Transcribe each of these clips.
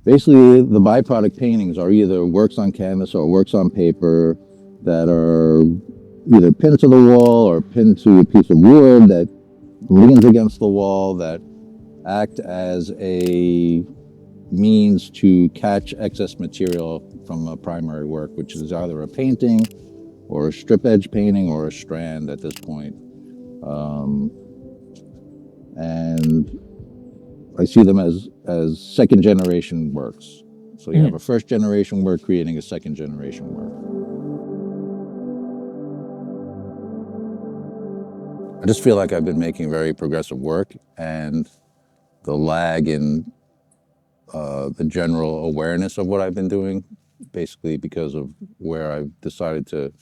Basically, the byproduct paintings are either works on canvas or works on paper that are either pinned to the wall or pinned to a piece of wood that leans against the wall, that act as a means to catch excess material from a primary work, which is either a painting or a strip edge painting or a strand at this point. And I see them as second generation works. So you have a first generation work creating a second generation work. I just feel like I've been making very progressive work, and the lag in the general awareness of what I've been doing, basically because of where I've decided to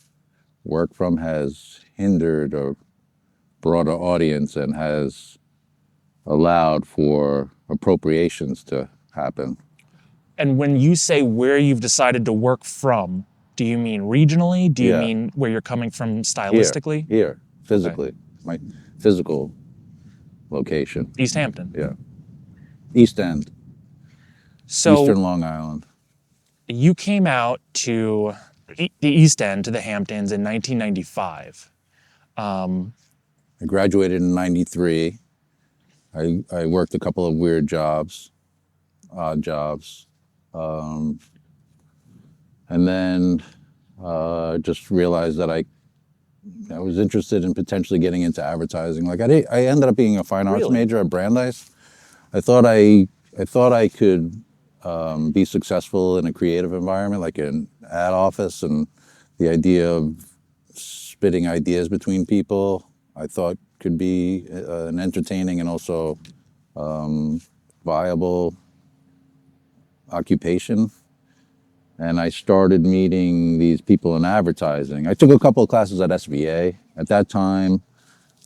work from, has hindered a broader audience and has allowed for appropriations to happen. And when you say where you've decided to work from, do you mean regionally? Do you mean where you're coming from stylistically? Here, physically. Okay. My physical location. East Hampton. Yeah. East End. So Eastern Long Island. You came out to the East End, to the Hamptons, in 1995. I graduated in 93. I worked a couple of weird jobs, odd jobs. And then just realized that I was interested in potentially getting into advertising. Like I ended up being a fine arts major at Brandeis. I thought I could be successful in a creative environment, like an ad office, and the idea of spitting ideas between people, I thought could be an entertaining and also viable occupation. And I started meeting these people in advertising. I took a couple of classes at SVA. At that time,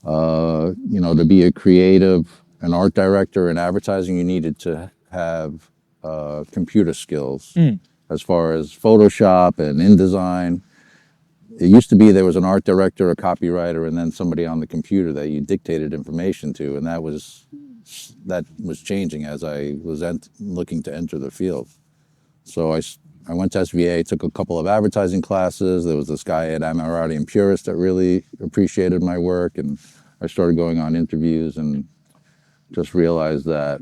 to be a creative, an art director in advertising, you needed to have computer skills as far as Photoshop and InDesign. It used to be there was an art director, a copywriter, and then somebody on the computer that you dictated information to, and that was changing as I was looking to enter the field. So I went to SVA, took a couple of advertising classes. There was this guy at Ammirati and Purist that really appreciated my work, and I started going on interviews and just realized that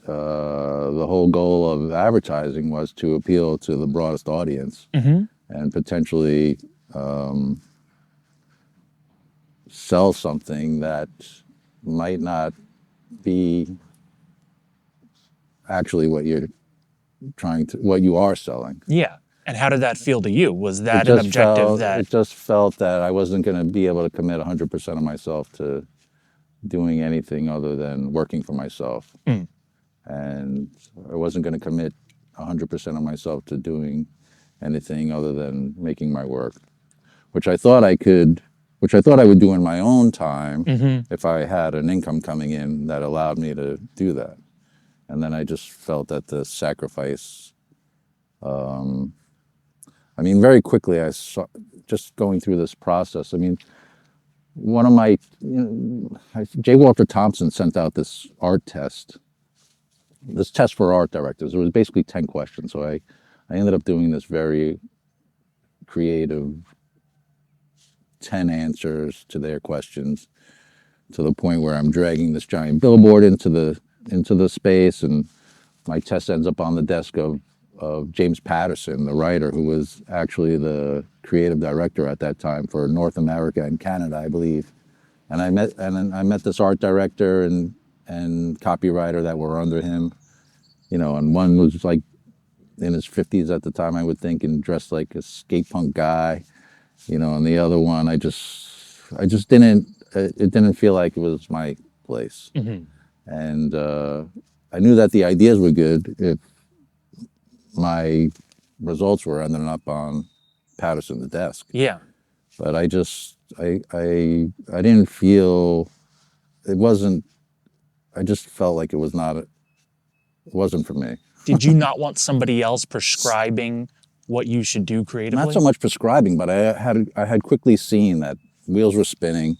the whole goal of advertising was to appeal to the broadest audience and potentially sell something that might not be actually what you are selling. Yeah. And how did that feel to you? Was that an objective It just felt that I wasn't going to be able to commit 100% of myself to doing anything other than working for myself. And I wasn't going to commit 100% of myself to doing anything other than making my work, which I thought I would do in my own time if I had an income coming in that allowed me to do that. And then I just felt that the sacrifice, very quickly I saw, just going through this process, one of my, J. Walter Thompson sent out this test for art directors. It was basically 10 questions. So I ended up doing this very creative 10 answers to their questions, to the point where I'm dragging this giant billboard into the space, and my test ends up on the desk of James Patterson, the writer, who was actually the creative director at that time for North America and Canada, I believe. And I met this art director and copywriter that were under him, and one was like in his 50s at the time, I would think, and dressed like a skate punk guy, and the other one, it didn't feel like it was my place. And I knew that the ideas were good if my results were ending up on Patterson's desk. Yeah. But I didn't feel, it wasn't, I just felt like it wasn't for me. Did you not want somebody else prescribing what you should do creatively? Not so much prescribing, but I had quickly seen that wheels were spinning,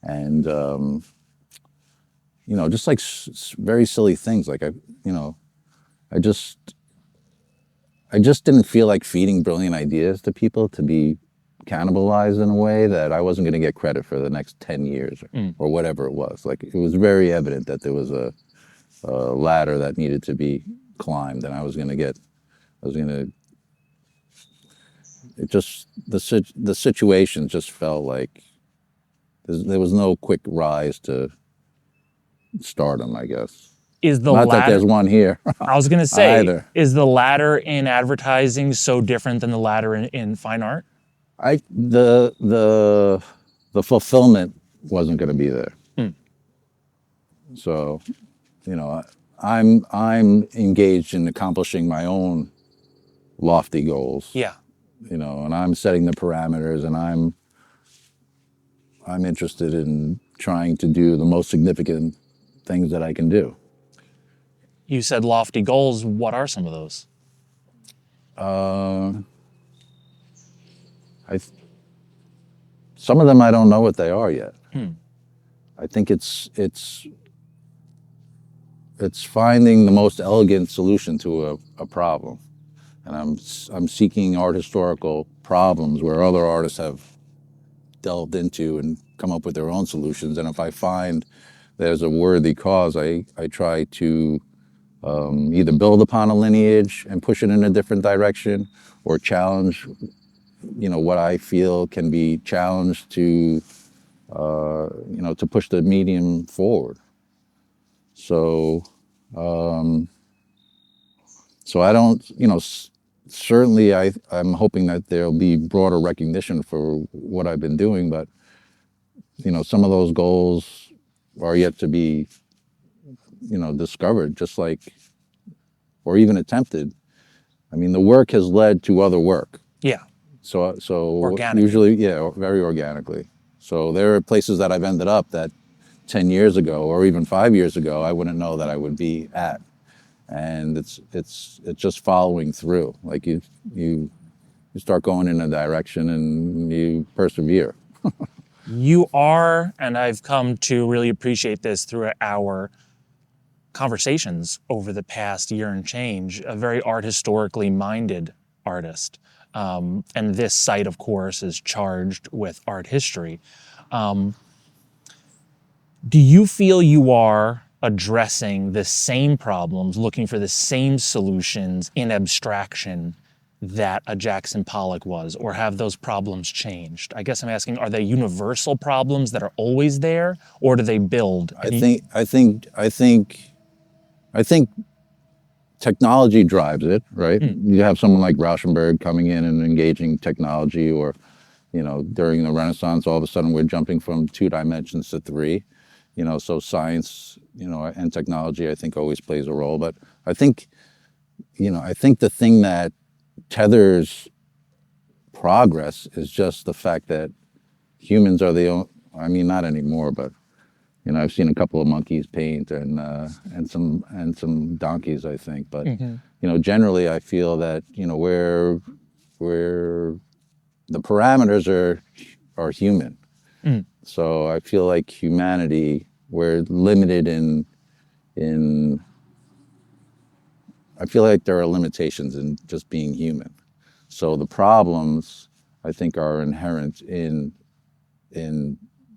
and just like very silly things, like I just didn't feel like feeding brilliant ideas to people to be cannibalized in a way that I wasn't going to get credit for the next 10 years or whatever it was. Like, it was very evident that there was a ladder that needed to be climbed, and I was going to, it just, the situation just felt like there was no quick rise to stardom, I guess. Is the Not that ladder, there's one here I was going to say, either. is the ladder in advertising so different than the ladder in fine art? The fulfillment wasn't going to be there. So, you know, I'm engaged in accomplishing my own lofty goals. Yeah. You know, and I'm setting the parameters, and I'm interested in trying to do the most significant things that I can do. You said lofty goals. What are some of those? Some of them I don't know what they are yet. I think it's finding the most elegant solution to a problem, and I'm seeking art historical problems where other artists have delved into and come up with their own solutions. And if I find there's a worthy cause, I try to either build upon a lineage and push it in a different direction, or challenge, you know, what I feel can be challenged to, you know, to push the medium forward. So, so I don't, you know, certainly I'm hoping that there'll be broader recognition for what I've been doing, but, you know, some of those goals are yet to be, you know, discovered, just like, or even attempted. I mean, the work has led to other work. Yeah. So Organically. usually, yeah, very organically. So there are places that I've ended up that 10 years ago or even 5 years ago, I wouldn't know that I would be at. And it's just following through. Like you start going in a direction and you persevere. You are, and I've come to really appreciate this through our conversations over the past year and change, a very art historically minded artist. And this site, of course, is charged with art history. Do you feel you are addressing the same problems, looking for the same solutions in abstraction that a Jackson Pollock was, or have those problems changed? I guess I'm asking, are they universal problems that are always there, or do they build? I think technology drives it, right? You have someone like Rauschenberg coming in and engaging technology, or, you know, during the Renaissance, all of a sudden we're jumping from 2 dimensions to 3. You know, so science, you know, and technology, I think, always plays a role. But I think, you know, I think the thing that tethers progress is just the fact that humans are the only, I mean, not anymore, but, you know, I've seen a couple of monkeys paint and some donkeys, I think. But, you know, generally I feel that, you know, where the parameters are human. So I feel like humanity, we're limited in I feel like there are limitations in just being human. So the problems, I think, are inherent in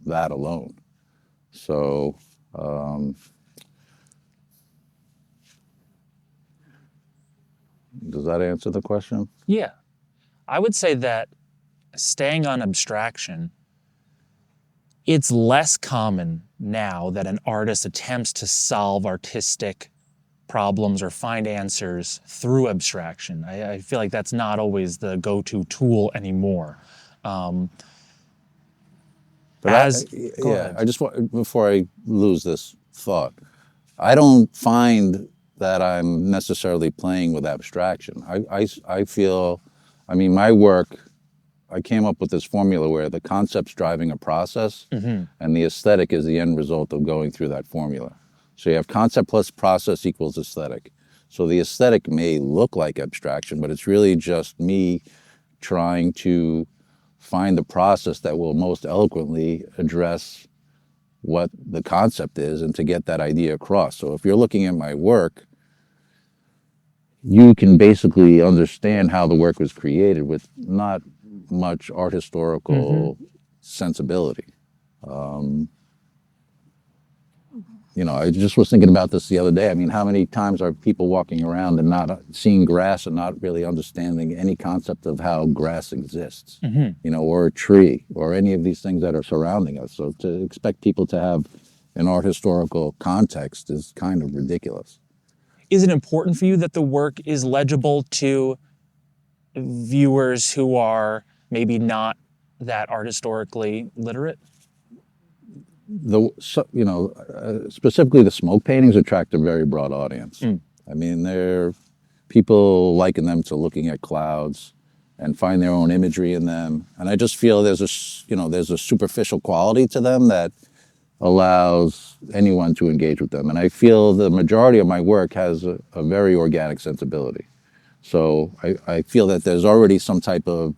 that alone. So does that answer the question? Yeah. I would say that staying on abstraction, it's less common now that an artist attempts to solve artistic problems or find answers through abstraction. I feel like that's not always the go-to tool anymore. But Go ahead. I just want, before I lose this thought, I don't find that I'm necessarily playing with abstraction. I feel, I mean, my work, I came up with this formula where the concept's driving a process and the aesthetic is the end result of going through that formula. So you have concept plus process equals aesthetic. So the aesthetic may look like abstraction, but it's really just me trying to find the process that will most eloquently address what the concept is and to get that idea across. So if you're looking at my work, you can basically understand how the work was created with not much art historical sensibility. I just was thinking about this the other day. I mean, how many times are people walking around and not seeing grass and not really understanding any concept of how grass exists, or a tree or any of these things that are surrounding us. So to expect people to have an art historical context is kind of ridiculous. Is it important for you that the work is legible to viewers who are maybe not that art historically literate? Specifically the smoke paintings attract a very broad audience. I mean, people liken them to looking at clouds and find their own imagery in them. And I just feel there's a superficial quality to them that allows anyone to engage with them. And I feel the majority of my work has a very organic sensibility. So I feel that there's already some type of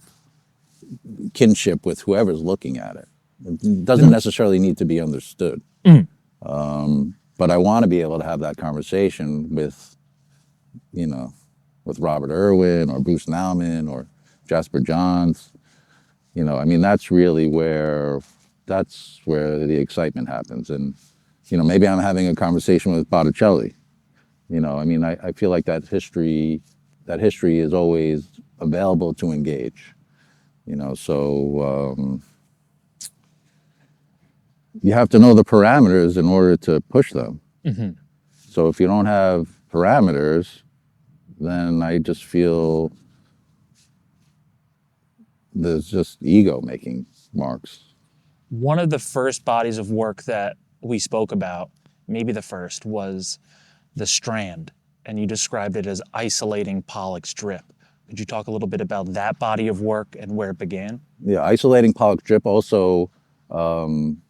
kinship with whoever's looking at it. It doesn't necessarily need to be understood. But I want to be able to have that conversation with Robert Irwin or Bruce Nauman or Jasper Johns. I mean, that's where the excitement happens. And, maybe I'm having a conversation with Botticelli. I mean, I feel like that history is always available to engage, so you have to know the parameters in order to push them. So if you don't have parameters, then I just feel there's just ego making marks. One of the first bodies of work that we spoke about, maybe the first, was The Strand, and you described it as isolating Pollock's drip. Could you talk a little bit about that body of work and where it began? Yeah, isolating Pollock's drip, also calling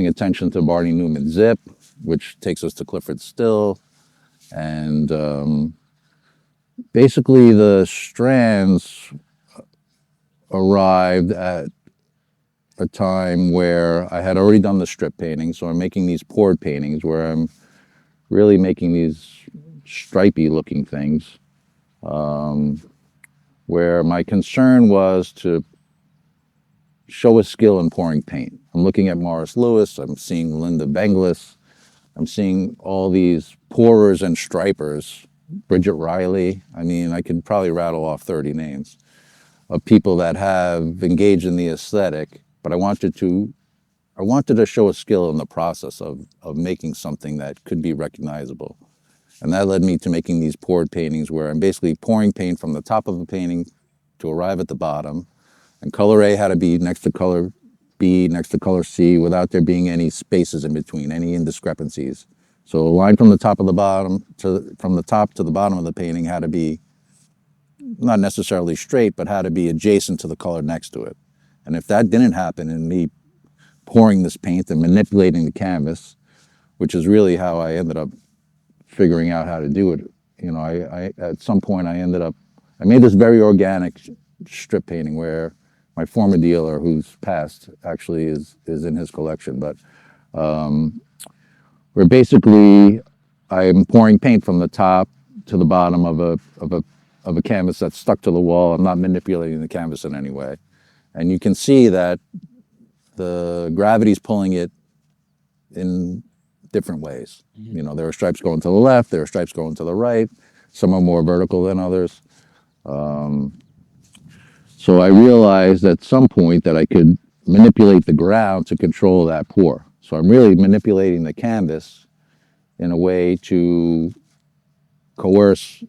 attention to Barney Newman's Zip, which takes us to Clifford Still. And basically the strands arrived at a time where I had already done the strip painting. So I'm making these poured paintings where I'm really making these stripy looking things, where my concern was to show a skill in pouring paint. I'm looking at Morris Lewis, I'm seeing Linda Benglis, I'm seeing all these pourers and stripers, Bridget Riley. I mean, I could probably rattle off 30 names of people that have engaged in the aesthetic, but I wanted to show a skill in the process of making something that could be recognizable. And that led me to making these poured paintings where I'm basically pouring paint from the top of a painting to arrive at the bottom. And color A had to be next to color B, next to color C, without there being any spaces in between, any indiscrepancies. So a line from the top to the bottom of the painting had to be not necessarily straight, but had to be adjacent to the color next to it. And if that didn't happen in me pouring this paint and manipulating the canvas, which is really how I ended up figuring out how to do it. I at some point I made this very organic strip painting where my former dealer, who's passed, actually is in his collection. But where basically I'm pouring paint from the top to the bottom of a canvas that's stuck to the wall. I'm not manipulating the canvas in any way, and you can see that the gravity's pulling it in different ways. There are stripes going to the left, there are stripes going to the right. Some are more vertical than others. So I realized at some point that I could manipulate the ground to control that pour. So I'm really manipulating the canvas in a way to coerce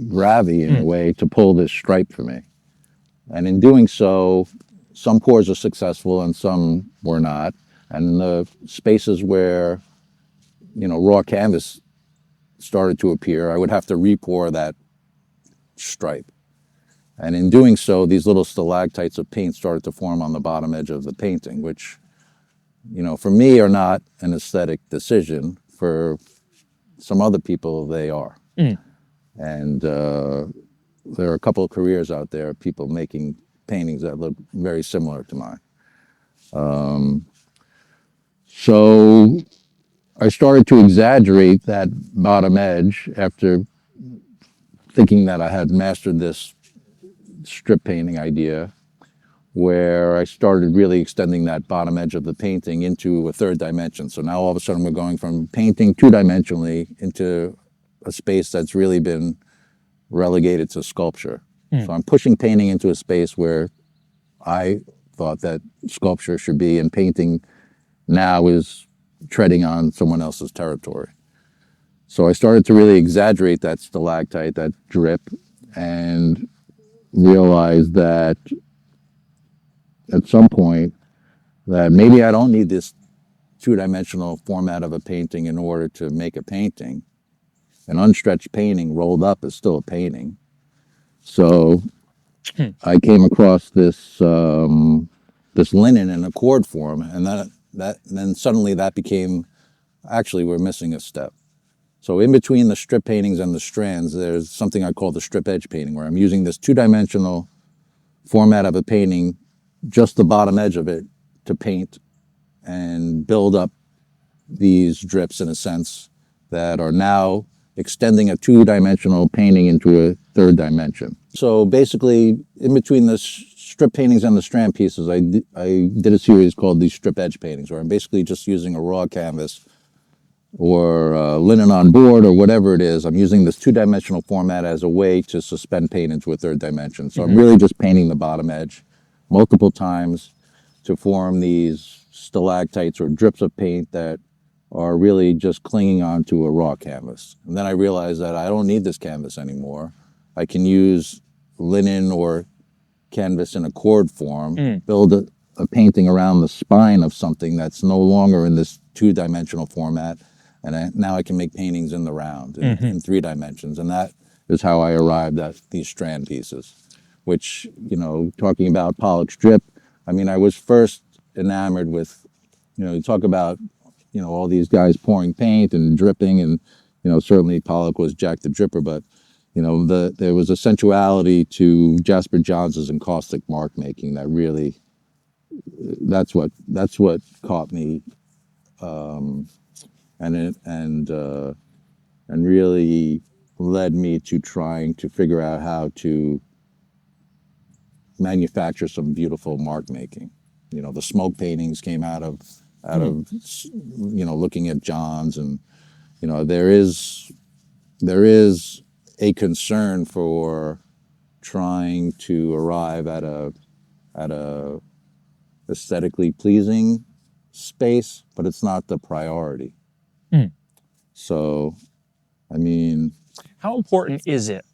gravity in a way to pull this stripe for me. And in doing so, some pours are successful and some were not. And in the spaces where, raw canvas started to appear, I would have to re-pour that stripe. And in doing so, these little stalactites of paint started to form on the bottom edge of the painting, which, for me are not an aesthetic decision. For some other people, they are. And there are a couple of careers out there, people making paintings that look very similar to mine. So I started to exaggerate that bottom edge after thinking that I had mastered this strip painting idea, where I started really extending that bottom edge of the painting into a third dimension. So now all of a sudden we're going from painting two-dimensionally into a space that's really been relegated to sculpture. So I'm pushing painting into a space where I thought that sculpture should be, and painting now is treading on someone else's territory. So I started to really exaggerate that stalactite, that drip, and realized that at some point that maybe I don't need this two-dimensional format of a painting in order to make a painting. An unstretched painting rolled up is still a painting. So I came across this this linen in a cord form, and then suddenly that became, actually we're missing a step. So in between the strip paintings and the strands, there's something I call the strip edge painting, where I'm using this two-dimensional format of a painting, just the bottom edge of it, to paint and build up these drips in a sense that are now extending a two-dimensional painting into a third dimension. So basically, in between the strip paintings and the strand pieces, I did a series called these strip edge paintings, where I'm basically just using a raw canvas or linen on board or whatever it is. I'm using this two-dimensional format as a way to suspend paint into a third dimension. So I'm really just painting the bottom edge multiple times to form these stalactites or drips of paint that are really just clinging onto a raw canvas. And then I realized that I don't need this canvas anymore. I can use linen or canvas in a cord form, build a painting around the spine of something that's no longer in this two-dimensional format, and now I can make paintings in the round, in 3 dimensions. And that is how I arrived at these strand pieces, which, you know, talking about Pollock's drip, I mean, I was first enamored with, you know, you talk about, you know, all these guys pouring paint and dripping, and, you know, certainly Pollock was Jack the Dripper, but, you know, there was a sensuality to Jasper Johns' encaustic mark making that really, that's what caught me, and really led me to trying to figure out how to manufacture some beautiful mark making. You know, the smoke paintings came out of you know, looking at Johns, and, you know, there is a concern for trying to arrive at a aesthetically pleasing space, but it's not the priority. So, I mean, How important is it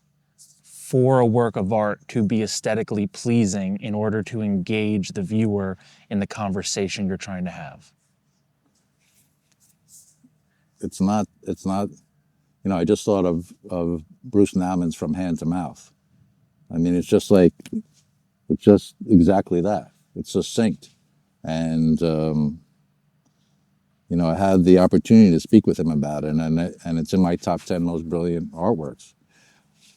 for a work of art to be aesthetically pleasing in order to engage the viewer in the conversation you're trying to have? it's not, you know, I just thought of Bruce Nauman's From Hand to Mouth. I mean, it's just exactly that. It's succinct. And, you know, I had the opportunity to speak with him about it, and it's in my top 10 most brilliant artworks.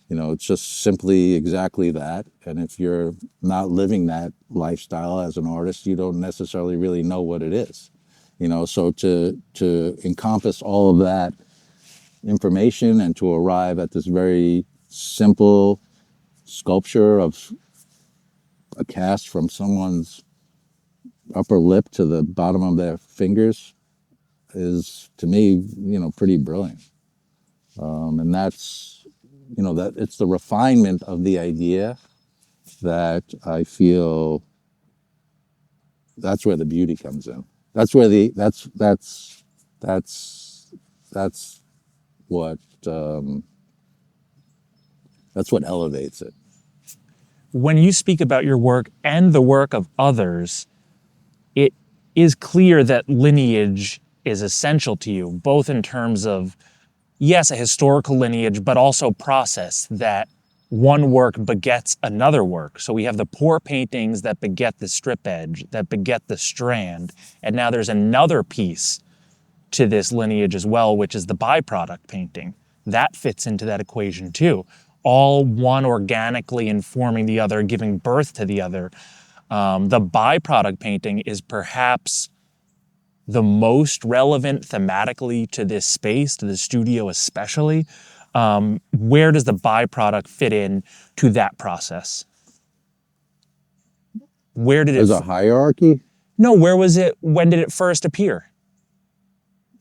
You know, it's just simply exactly that. And if you're not living that lifestyle as an artist, you don't necessarily really know what it is. You know, so to encompass all of that information and to arrive at this very simple sculpture of a cast from someone's upper lip to the bottom of their fingers is, to me, you know, pretty brilliant. And that's, you know, that it's the refinement of the idea that I feel that's where the beauty comes in. That's where that's what elevates it. When you speak about your work and the work of others, it is clear that lineage is essential to you, both in terms of, yes, a historical lineage, but also process, that one work begets another work. So we have the pour paintings that beget the strip edge, that beget the strand, and now there's another piece to this lineage as well, which is the byproduct painting. That fits into that equation too. All one organically informing the other, giving birth to the other. The byproduct painting is perhaps the most relevant thematically to this space, to the studio especially, where does the byproduct fit in to that process? Where did it? As a hierarchy, No, where was it? When did it first appear?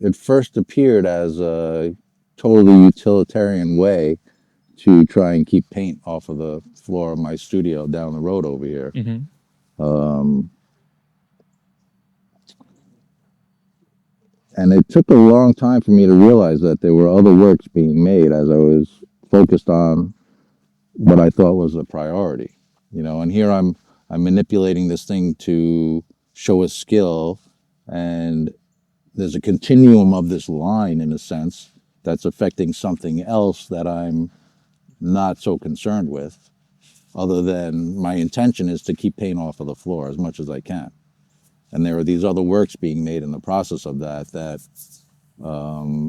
it first appeared as a totally utilitarian way to try and keep paint off of the floor of my studio down the road over here. And it took a long time for me to realize that there were other works being made as I was focused on what I thought was a priority, and here I'm manipulating this thing to show a skill, and there's a continuum of this line in a sense that's affecting something else that I'm not so concerned with, other than my intention is to keep paint off of the floor as much as I can. And there are these other works being made in the process of that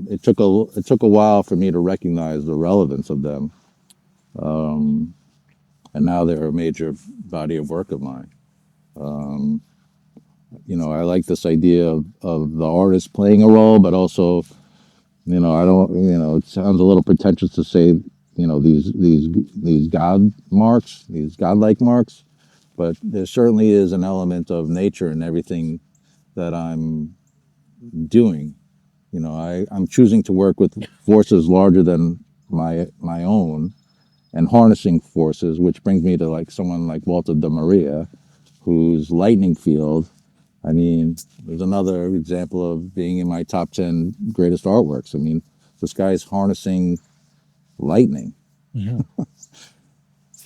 it took a while for me to recognize the relevance of them. And now they're a major body of work of mine. I like this idea of the artist playing a role, but also, I don't, it sounds a little pretentious to say, these God marks, these godlike marks, but there certainly is an element of nature in everything that I'm doing. I'm choosing to work with forces larger than my own, and harnessing forces, which brings me to like someone like Walter de Maria, whose lightning field, I mean, there's another example of being in my top 10 greatest artworks. I mean, this guy's harnessing lightning, and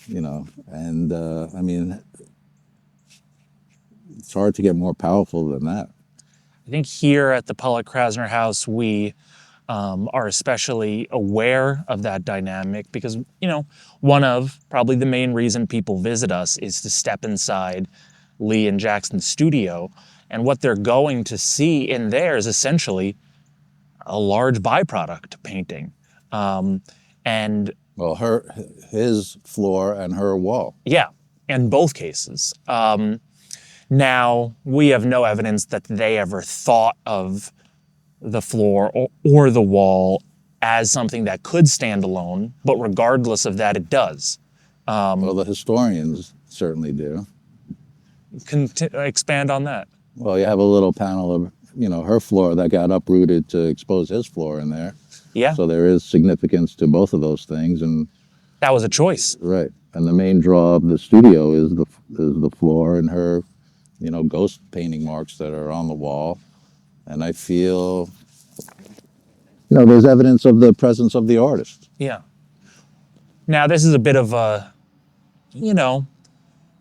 I mean, it's hard to get more powerful than that. I think here at the Pollock-Krasner House, we are especially aware of that dynamic because, one of probably the main reason people visit us is to step inside Lee and Jackson's studio. And what they're going to see in there is essentially a large byproduct painting. And well, his floor and her wall. Yeah, in both cases. Now, we have no evidence that they ever thought of the floor or the wall as something that could stand alone, but regardless of that, it does. Well, the historians certainly do. Expand on that. Well, you have a little panel of, her floor that got uprooted to expose his floor in there. Yeah. So there is significance to both of those things, and that was a choice. Right. And the main draw of the studio is the floor and her, ghost painting marks that are on the wall. And I feel, there's evidence of the presence of the artist. Yeah. Now, this is a bit of a,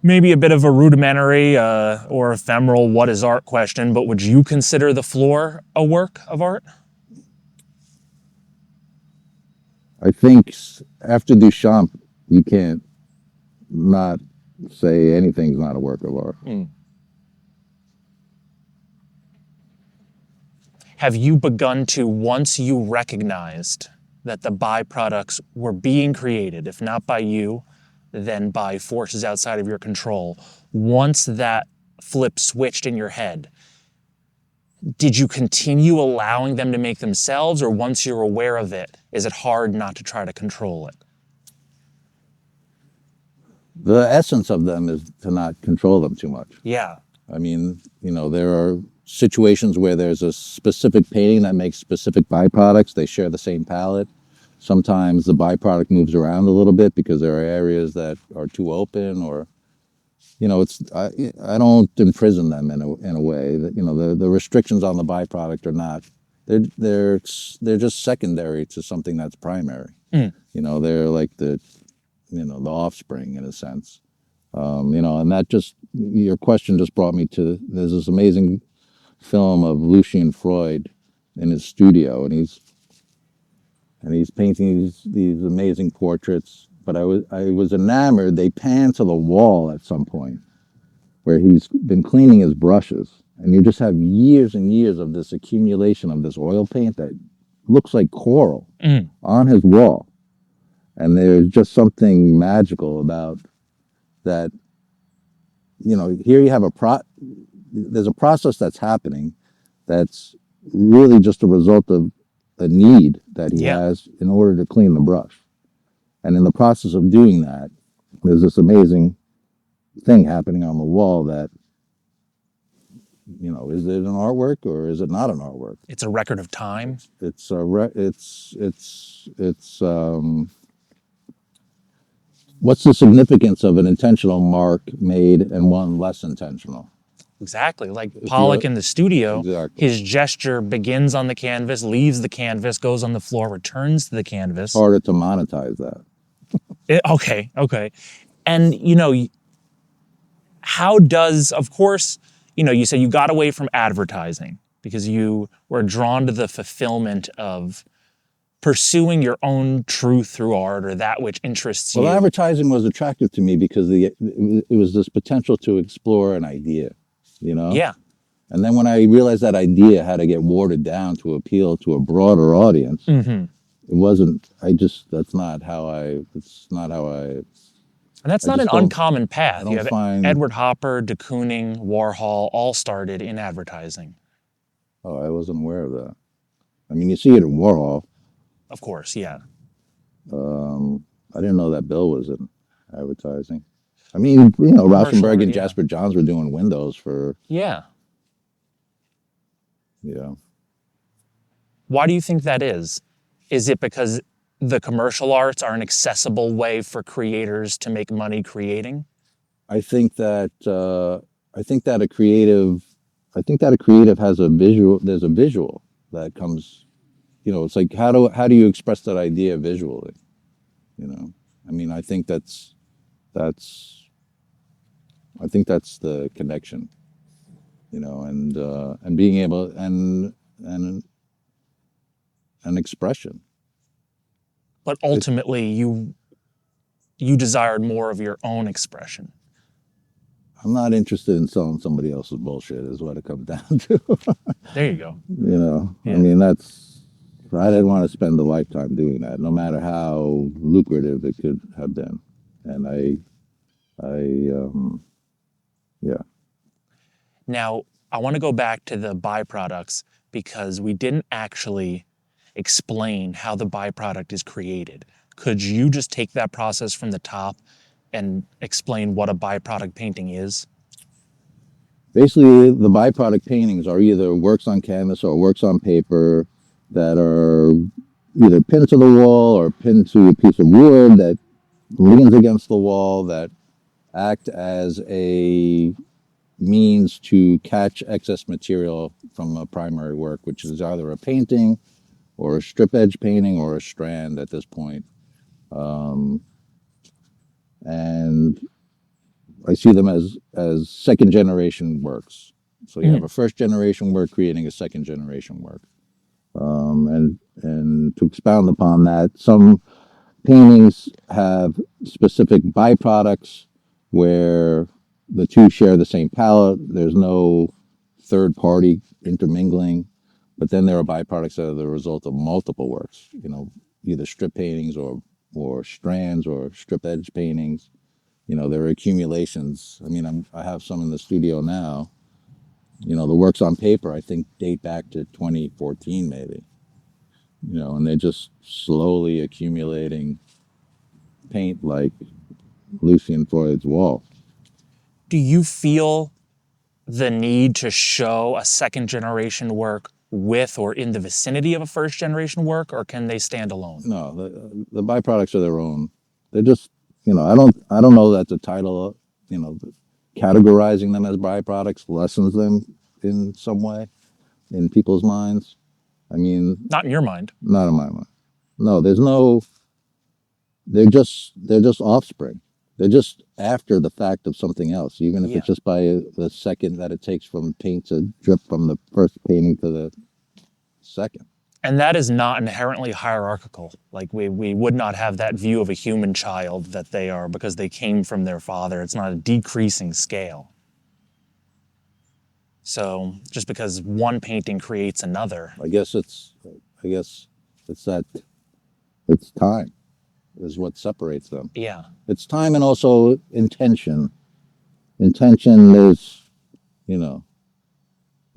maybe a bit of a rudimentary or ephemeral what is art question, but would you consider the floor a work of art? I think after Duchamp, you can't not say anything's not a work of art. Have you begun to, once you recognized that the byproducts were being created, if not by you, then by forces outside of your control, once that flip switched in your head, did you continue allowing them to make themselves, or once you're aware of it, is it hard not to try to control it? The essence of them is to not control them too much. Yeah. I mean, there are situations where there's a specific painting that makes specific byproducts. They share the same palette. Sometimes the byproduct moves around a little bit because there are areas that are too open, or, I don't imprison them in a way that, the restrictions on the byproduct are not, they're just secondary to something that's primary. They're like the offspring in a sense. And that your question just brought me to, there's this amazing film of Lucian Freud in his studio, and he's painting these amazing portraits. But I was enamored. They pan to the wall at some point where he's been cleaning his brushes, and you just have years and years of this accumulation of this oil paint that looks like coral on his wall. And there's just something magical about that. Here you have there's a process that's happening that's really just a result of a need that he Yeah. has in order to clean the brush. And in the process of doing that, there's this amazing thing happening on the wall that, is it an artwork or is it not an artwork? It's a record of time. It's a what's the significance of an intentional mark made and one less intentional? Exactly. Like Pollock in the studio, Exactly. his gesture begins on the canvas, leaves the canvas, goes on the floor, returns to the canvas. It's harder to monetize that. Okay. And, how does, of course, you said you got away from advertising because you were drawn to the fulfillment of pursuing your own truth through art or that which interests you. Well, advertising was attractive to me because it was this potential to explore an idea, Yeah. And then when I realized that idea had to get watered down to appeal to a broader audience, Mm-hmm. it wasn't, it's not how I, And that's I not an just don't- uncommon path. I don't You have find- Edward Hopper, de Kooning, Warhol all started in advertising. oh, I wasn't aware of that. I mean, you see it in Warhol. Of course, yeah. I didn't know that Bill was in advertising. I mean, Rauschenberg and yeah. Jasper Johns were doing windows for, Yeah. yeah. Why do you think that is? Is it because the commercial arts are an accessible way for creators to make money creating? I think that a creative has a visual. There's a visual that comes. It's like how do you express that idea visually? I mean, I think that's the connection. And being able and an expression. But ultimately, you desired more of your own expression. I'm not interested in selling somebody else's bullshit, is what it comes down to. There you go. I mean, I didn't want to spend a lifetime doing that, no matter how lucrative it could have been. And yeah. Now, I want to go back to the byproducts because we didn't actually explain how the byproduct is created. Could you just take that process from the top and explain what a byproduct painting is? Basically, the byproduct paintings are either works on canvas or works on paper that are either pinned to the wall or pinned to a piece of wood that leans against the wall, that act as a means to catch excess material from a primary work, which is either a painting or a strip edge painting or a strand at this point. And I see them as second generation works. So you have a first generation work creating a second generation work. And to expound upon that, some paintings have specific byproducts where the two share the same palette. There's no third party intermingling, but then there are byproducts that are the result of multiple works, either strip paintings or strands or strip edge paintings. There are accumulations. I mean, I have some in the studio now. The works on paper, I think, date back to 2014 maybe. And they're just slowly accumulating paint like Lucian Freud's wall. Do you feel the need to show a second generation work with or in the vicinity of a first generation work, or can they stand alone? No, the byproducts are their own. They're just, I don't know that the title, categorizing them as byproducts lessens them in some way in people's minds. I mean, Not in your mind. not in my mind. No, they're just offspring. They're just after the fact of something else, even if it's just by the second that it takes from paint to drip from the first painting to the second. And that is not inherently hierarchical. Like we would not have that view of a human child that they are because they came from their father. It's not a decreasing scale. So just because one painting creates another. I guess it's time is what separates them. Yeah. It's time and also intention. Intention is,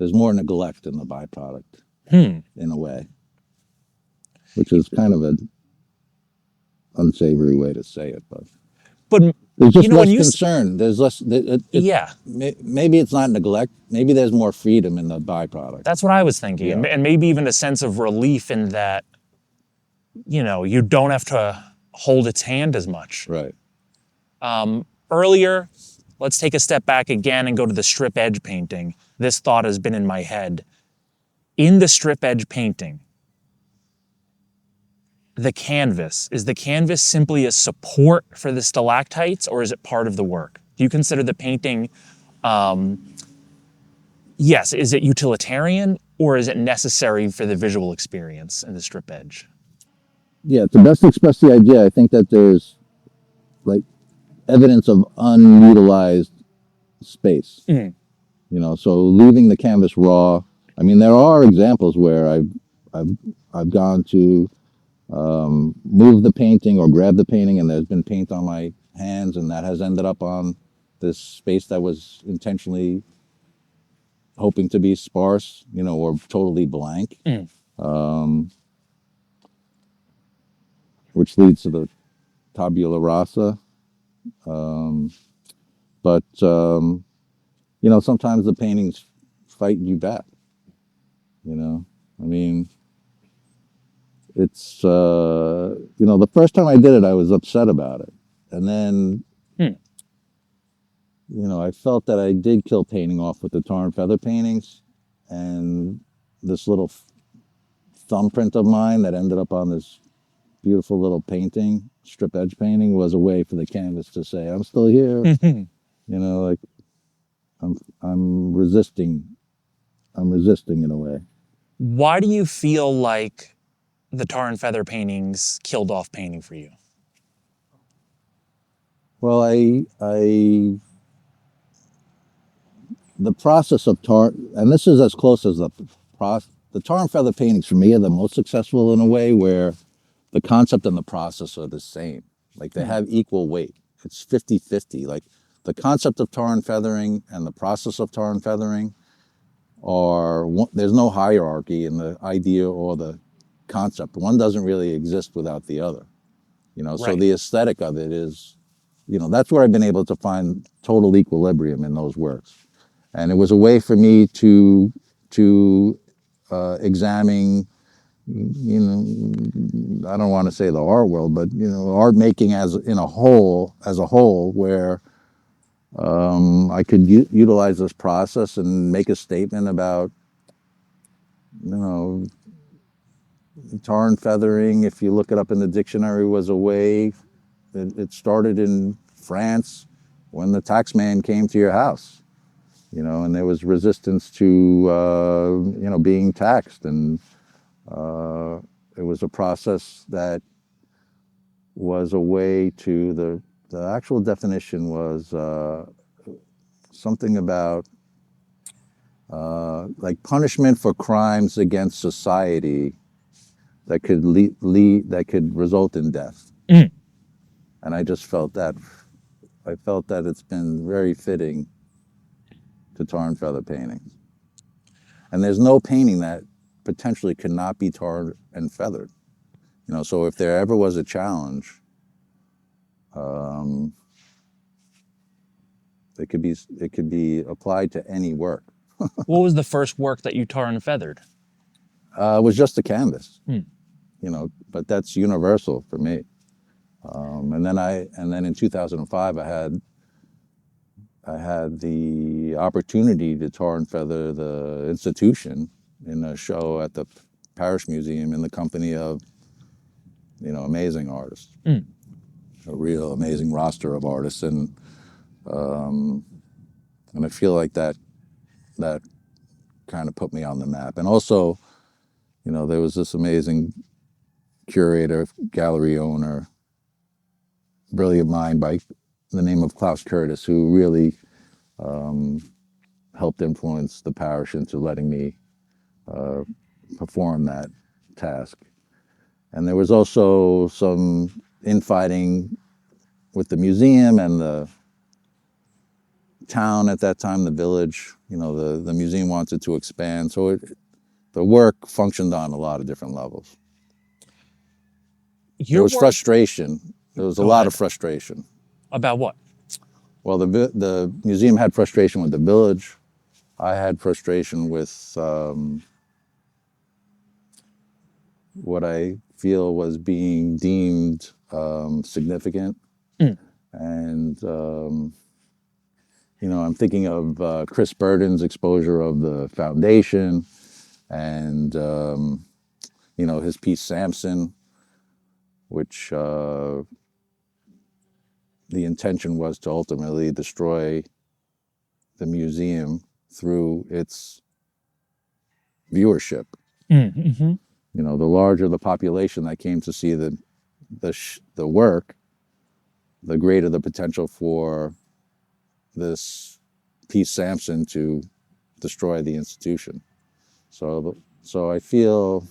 there's more neglect in the byproduct Hmm. in a way, which is kind of an unsavory way to say it, but But there's just when less you concern. There's less. yeah, Maybe it's not neglect. Maybe there's more freedom in the byproduct. that's what I was thinking. Yeah. And maybe even a sense of relief in that, you don't have to hold its hand as much. Right. Earlier, let's take a step back again and go to the strip edge painting. This thought has been in my head. In the strip edge painting, the canvas, is the canvas simply a support for the stalactites, or is it part of the work? Do you consider the painting, yes, is it utilitarian, or is it necessary for the visual experience in the strip edge? Yeah. To best express the idea, I think that there's like evidence of unutilized space. Mm. So leaving the canvas raw. I mean, there are examples where I've gone to move the painting or grab the painting, and there's been paint on my hands, and that has ended up on this space that was intentionally hoping to be sparse, or totally blank, which leads to the tabula rasa. But sometimes the paintings fight you back. I mean, it's the first time I did it, I was upset about it, and then I felt that I did kill painting off with the tar and feather paintings, and this little thumbprint of mine that ended up on this beautiful little painting, strip edge painting, was a way for the canvas to say, I'm still here. Like I'm resisting. I'm resisting in a way. Why do you feel like the tar and feather paintings killed off painting for you? Well, the process of tar, and this is as close as the tar and feather paintings for me are the most successful in a way where the concept and the process are the same. Like they have equal weight. It's 50-50. Like the concept of tar and feathering and the process of tar and feathering there's no hierarchy in the idea or the concept. One doesn't really exist without the other. So Right. the aesthetic of it is, that's where I've been able to find total equilibrium in those works. And it was a way for me to examine, I don't want to say the art world, but art making as a whole, where I could utilize this process and make a statement about, tar and feathering. If you look it up in the dictionary, was a way. It started in France when the tax man came to your house. And there was resistance to, being taxed. And it was a process that was a way to, the actual definition was something about like punishment for crimes against society that could that could result in death. And I just felt that, it's been very fitting to tar and feather paintings. And there's no painting that potentially could not be tarred and feathered. So if there ever was a challenge, it could be applied to any work. What was the first work that you tar and feathered? It was just a canvas, but that's universal for me. And then in 2005, I had the opportunity to tar and feather the institution in a show at the Parish Museum in the company of, amazing artists, a real amazing roster of artists, and I feel like that kind of put me on the map. And also, there was this amazing curator, gallery owner, brilliant mind by the name of Klaus Curtis, who really helped influence the parish into letting me perform that task. And there was also some infighting with the museum and the town at that time, the village, the museum wanted to expand. So the work functioned on a lot of different levels. There was frustration. There was a lot of frustration. About what? Well, the museum had frustration with the village. I had frustration with what I feel was being deemed significant. And, I'm thinking of Chris Burden's exposure of the foundation and, his piece Samson, which the intention was to ultimately destroy the museum through its viewership. Mm-hmm. The larger the population that came to see the work, the greater the potential for this piece Samson to destroy the institution. So I feel,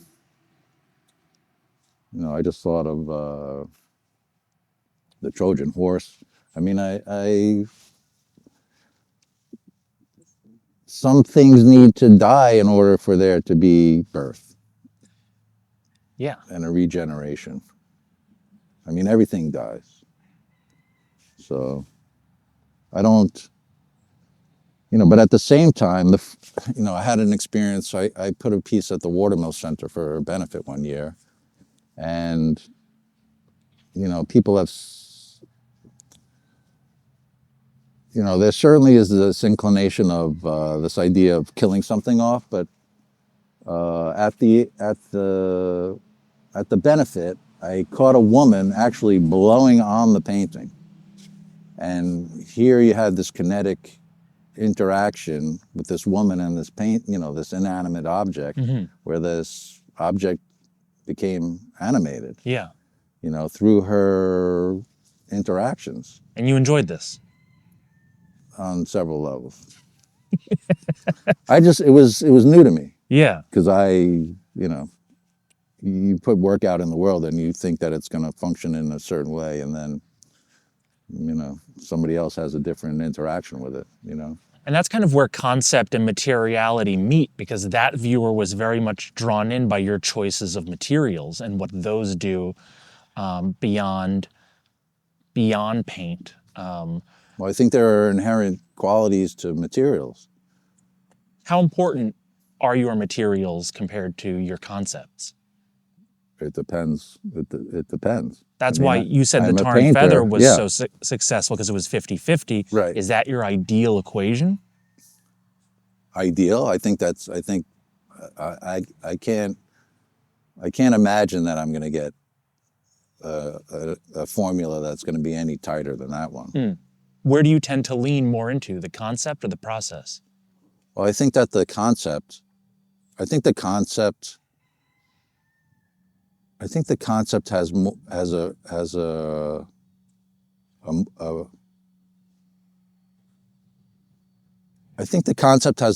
I just thought of the Trojan horse. I mean, some things need to die in order for there to be birth. Yeah. And a regeneration. I mean, everything dies. So I don't, but at the same time, I had an experience. I put a piece at the Watermill Center for a benefit one year. And, people have, there certainly is this inclination of this idea of killing something off, but at the benefit, I caught a woman actually blowing on the painting. And here you had this kinetic interaction with this woman and this paint, this inanimate object, where this object became animated. Yeah. Through her interactions. And you enjoyed this? On several levels. it was new to me. Yeah. Because you put work out in the world and you think that it's going to function in a certain way, and then, somebody else has a different interaction with it, And that's kind of where concept and materiality meet, because that viewer was very much drawn in by your choices of materials and what those do beyond paint. Well, I think there are inherent qualities to materials. How important are your materials compared to your concepts? It depends. It depends. That's why you said the tar and feather was so successful, because it was 50-50. Right. Is that your ideal equation? Ideal? I can't imagine that I'm going to get a formula that's going to be any tighter than that one. Where do you tend to lean more into, the concept or the process? Well, I think the concept has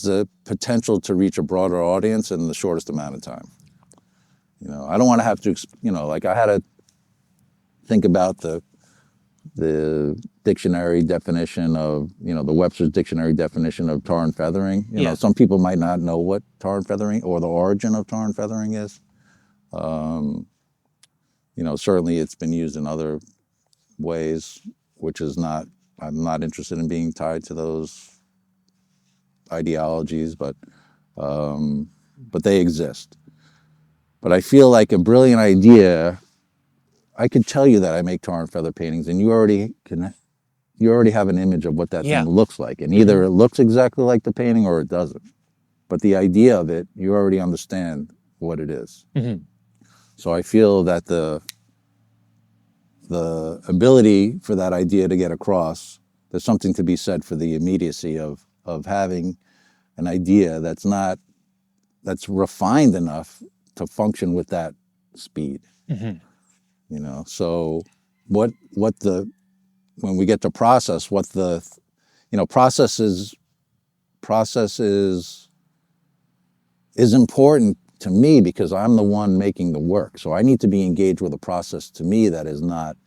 the potential to reach a broader audience in the shortest amount of time. I don't want to have to, like I had to think about the dictionary definition of, the Webster's dictionary definition of tar and feathering. Some people might not know what tar and feathering or the origin of tar and feathering is. Certainly it's been used in other ways, which is I'm not interested in being tied to those ideologies, but they exist. But I feel like a brilliant idea, I could tell you that I make tar and feather paintings, and you already have an image of what that thing looks like. And either it looks exactly like the painting or it doesn't. But the idea of it, you already understand what it is. So I feel that the ability for that idea to get across, there's something to be said for the immediacy of having an idea that's refined enough to function with that speed. So when we get to process, process is important to me because I'm the one making the work. So I need to be engaged with a process to me that is not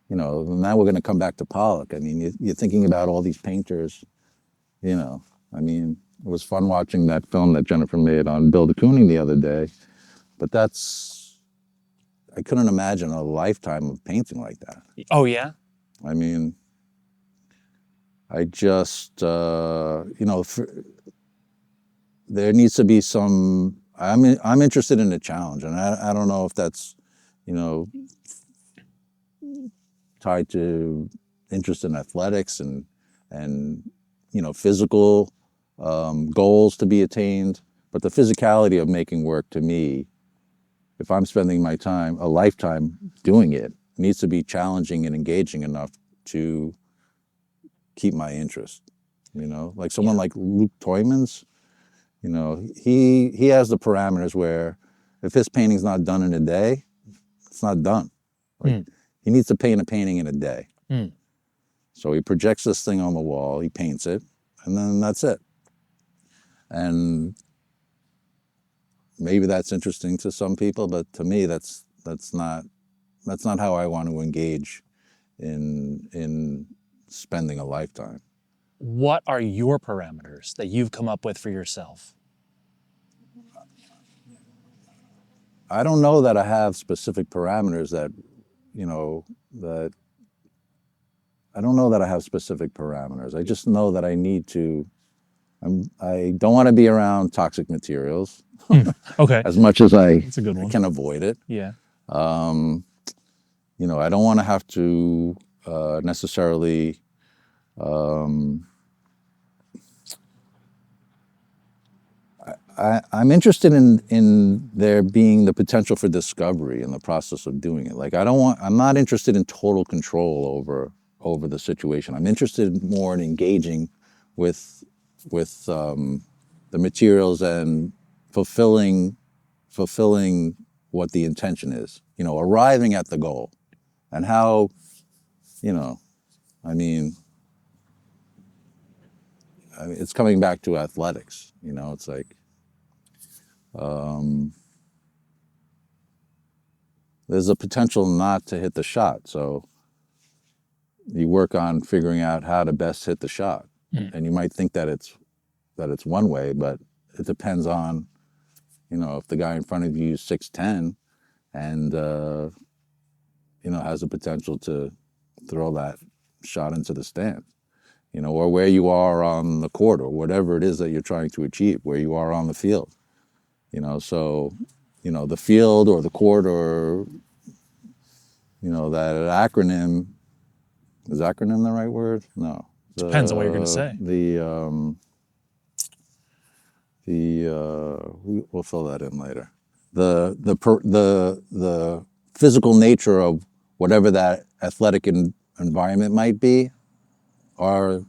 now we're going to come back to Pollock. I mean, you're thinking about all these painters, I mean, it was fun watching that film that Jennifer made on Bill de Kooning the other day, but I couldn't imagine a lifetime of painting like that. Oh, yeah? I mean, I just, there needs to be some, I'm interested in a challenge, and I don't know if that's, tied to interest in athletics and physical goals to be attained, but the physicality of making work, to me, if I'm spending my time, a lifetime doing it, needs to be challenging and engaging enough to keep my interest. Like someone like Luke Toymans, he has the parameters where if his painting's not done in a day, it's not done. He needs to paint a painting in a day. So he projects this thing on the wall, he paints it, and then that's it. And maybe that's interesting to some people, but to me, that's not how I want to engage in spending a lifetime. What are your parameters that you've come up with for yourself? I don't know that I have specific parameters that I don't know that I have specific parameters. I just know that I need to, I don't want to be around toxic materials. Okay. As much as I That's a good one. can avoid it. Yeah. I don't want to have to necessarily I'm interested in there being the potential for discovery in the process of doing it. Like I'm not interested in total control over the situation. I'm interested more in engaging with the materials and fulfilling what the intention is. Arriving at the goal, and how, I mean, it's coming back to athletics. It's like. There's a potential not to hit the shot, so you work on figuring out how to best hit the shot. And you might think that it's one way, but it depends on, if the guy in front of you is 6'10", and has the potential to throw that shot into the stand, or where you are on the court, or whatever it is that you're trying to achieve, where you are on the field. So, the field or the court or, that acronym, is acronym the right word? No. Depends on what you're going to say. We'll fill that in later. The physical nature of whatever that athletic environment might be I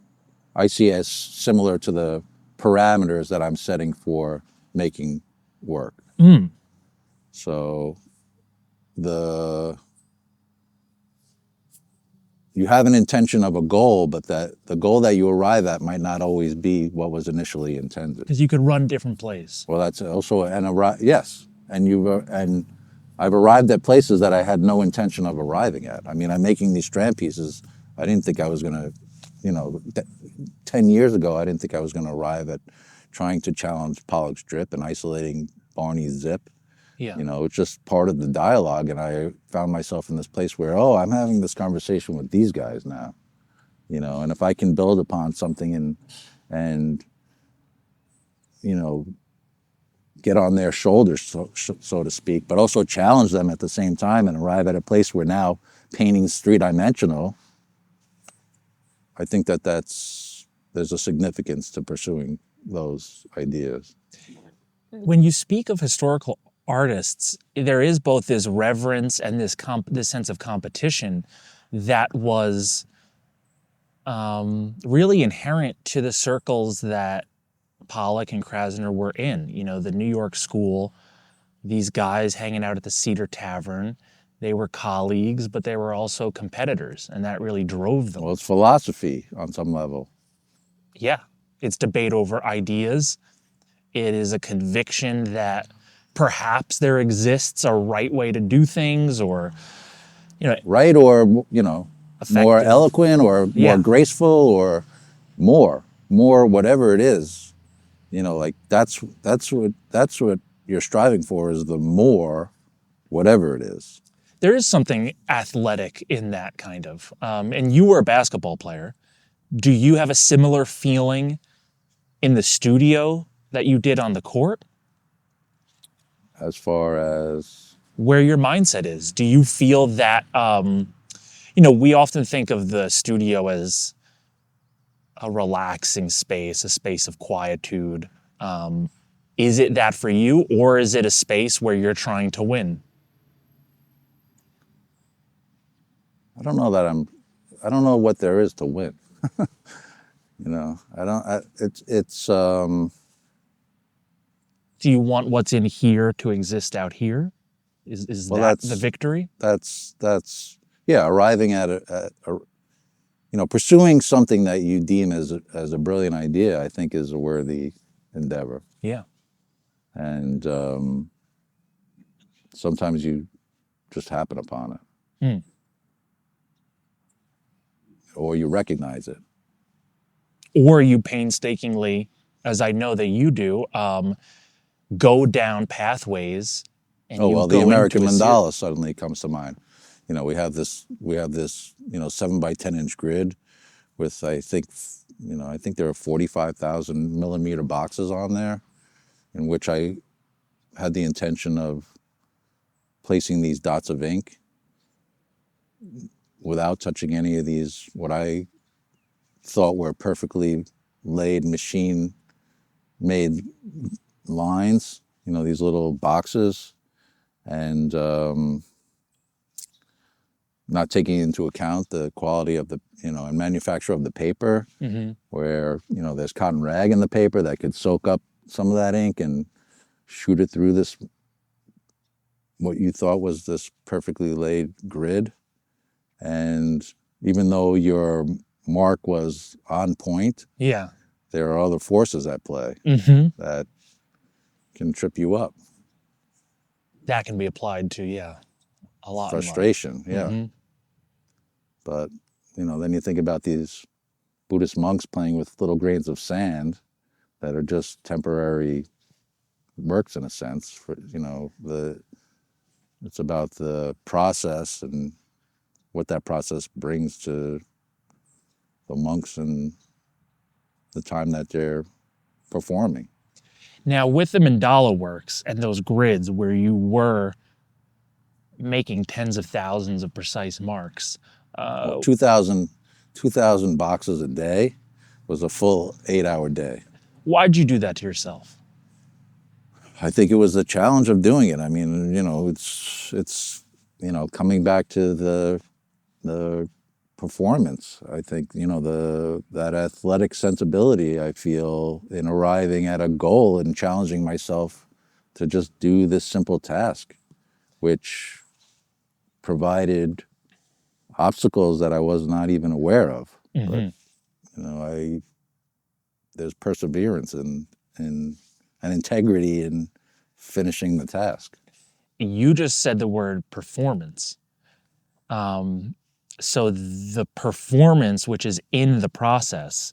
see as similar to the parameters that I'm setting for making work. So you have an intention of a goal, but that the goal that you arrive at might not always be what was initially intended. Because you could run different plays. Well, that's also yes, and I've arrived at places that I had no intention of arriving at. I mean, I'm making these strand pieces. I didn't think I was going to, 10 years ago, I didn't think I was going to arrive at trying to challenge Pollock's drip and isolating Barney's zip. Yeah. It's just part of the dialogue, and I found myself in this place where, I'm having this conversation with these guys now, and if I can build upon something and get on their shoulders, so to speak, but also challenge them at the same time and arrive at a place where now painting's three-dimensional, I think there's a significance to pursuing those ideas. When you speak of historical artists, there is both this reverence and this sense of competition that was really inherent to the circles that Pollock and Krasner were in. The New York school, these guys hanging out at the Cedar Tavern, they were colleagues, but they were also competitors, and that really drove them. Well, it's philosophy on some level. Yeah, it's debate over ideas. It is a conviction that perhaps there exists a right way to do things, or You know, right? Or, you know, more effective. eloquent or Yeah. more graceful or more, whatever it is, you know, like that's what you're striving for, is the more, whatever it is. There is something athletic in that kind of. And you were a basketball player. Do you have a similar feeling in the studio that you did on the court? As far as, Where your mindset is? Do you feel that, you know, we often think of the studio as a relaxing space, a space of quietude. Is it that for you, or is it a space where you're trying to win? I don't know that I don't know what there is to win. You know, Do you want what's in here to exist out here? Is well, that the victory? that's, yeah, arriving at you know, pursuing something that you deem as a brilliant idea, I think is a worthy endeavor. Yeah. And sometimes you just happen upon it. Hmm. Or you recognize it. Or you painstakingly, as I know that you do, go down pathways and Oh, you well, go the American into mandala suddenly comes to mind. You know, we have this, you know, 7 by 10 inch grid with, I think there are 45,000 millimeter boxes on there, in which I had the intention of placing these dots of ink without touching any of these, what I thought were perfectly laid, machine made lines, you know, these little boxes, and not taking into account the quality of the, you know, and manufacture of the paper, where, you know, there's cotton rag in the paper that could soak up some of that ink and shoot it through this, what you thought was this perfectly laid grid. And even though your mark was on point, Yeah. there are other forces at play that can trip you up. That can be applied to, a lot in life. Frustration, yeah. But, you know, then you think about these Buddhist monks playing with little grains of sand that are just temporary works, in a sense. For, you know, it's about the process and what that process brings to the monks and the time that they're performing. Now, with the mandala works and those grids where you were making tens of thousands of precise marks, Well, 2,000 boxes a day was a full 8-hour day. why'd you do that to yourself? I think it was the challenge of doing it. I mean, you know, it's you know, coming back to the performance. I think, you know, that athletic sensibility I feel in arriving at a goal and challenging myself to just do this simple task, which provided obstacles that I was not even aware of. But, you know, there's perseverance and integrity in finishing the task. You just said the word performance. So the performance, which is in the process,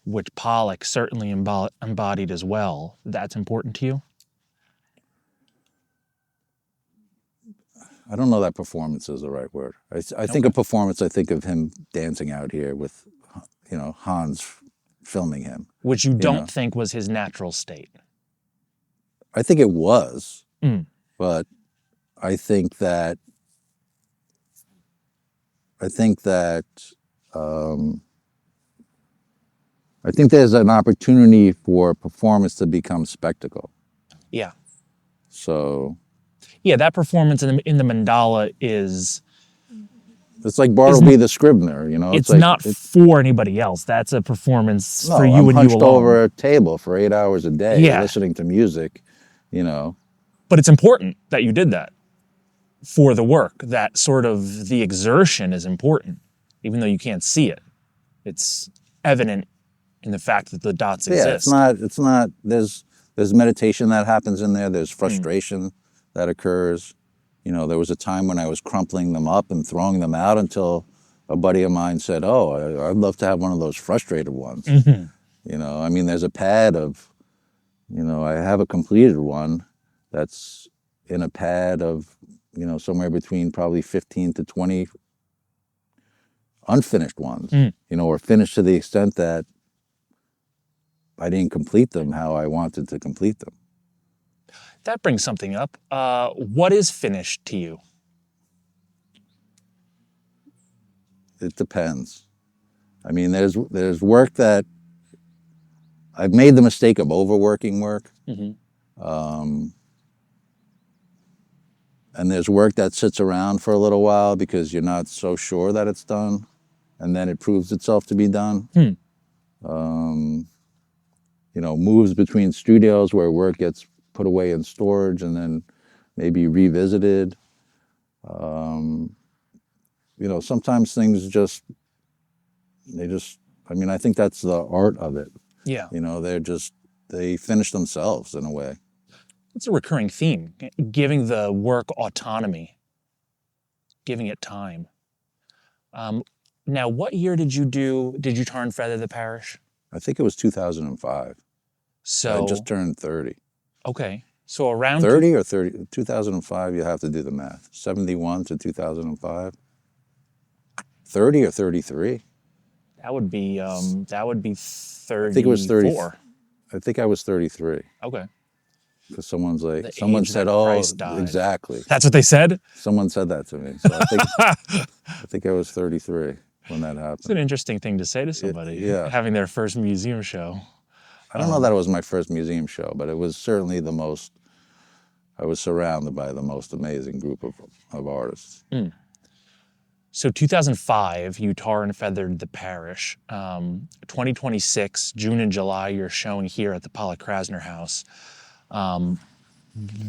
which Pollock certainly embodied as well, that's important to you? I don't know that performance is the right word. I think of performance, I think of him dancing out here with, you know, Hans filming him. Which you don't think was his natural state. I think it was, but I think that there's an opportunity for performance to become spectacle. Yeah. So Yeah, that performance in the mandala is... It's like Bartleby the Scrivener, you know. It's like, not for anybody else. That's a performance for you I'm and you hunched alone. over a table for 8 hours a day, listening to music, you know. But it's important that you did that for the work. That sort of the exertion is important, even though you can't see it. It's evident in the fact that the dots exist. Yeah, it's not. There's meditation that happens in there. There's frustration that occurs. You know, there was a time when I was crumpling them up and throwing them out until a buddy of mine said, "Oh, I'd love to have one of those frustrated ones." You know, I mean, there's a pad of, you know, I have a completed one that's in a pad of, you know, somewhere between probably 15 to 20 unfinished ones, you know, or finished to the extent that I didn't complete them how I wanted to complete them. That brings something up. What is finished to you? It depends. I mean, there's work that I've made the mistake of overworking work. And there's work that sits around for a little while because you're not so sure that it's done, and then it proves itself to be done. You know, moves between studios where work gets put away in storage and then maybe revisited. You know, sometimes things just, I mean, I think that's the art of it. Yeah. You know, they finish themselves in a way. It's a recurring theme, giving the work autonomy, giving it time. Now, what year did you tar and feather the parish? I think it was 2005. So I just turned 30. Okay. So around 30 or 30, 2005, you have to do the math. 71 to 2005. 30 or 33? That would be 34. I think it was 30. I think I was 33. Okay. Because someone age said, that "Oh, Christ died." exactly." That's what they said? Someone said that to me. So I think I was 33 when that happened. It's an interesting thing to say to somebody, yeah. having their first museum show. I don't know that it was my first museum show, but it was certainly the most, I was surrounded by the most amazing group of artists. So 2005, you tar and feathered the parish. 2026, June and July, you're showing here at the Pollock-Krasner House.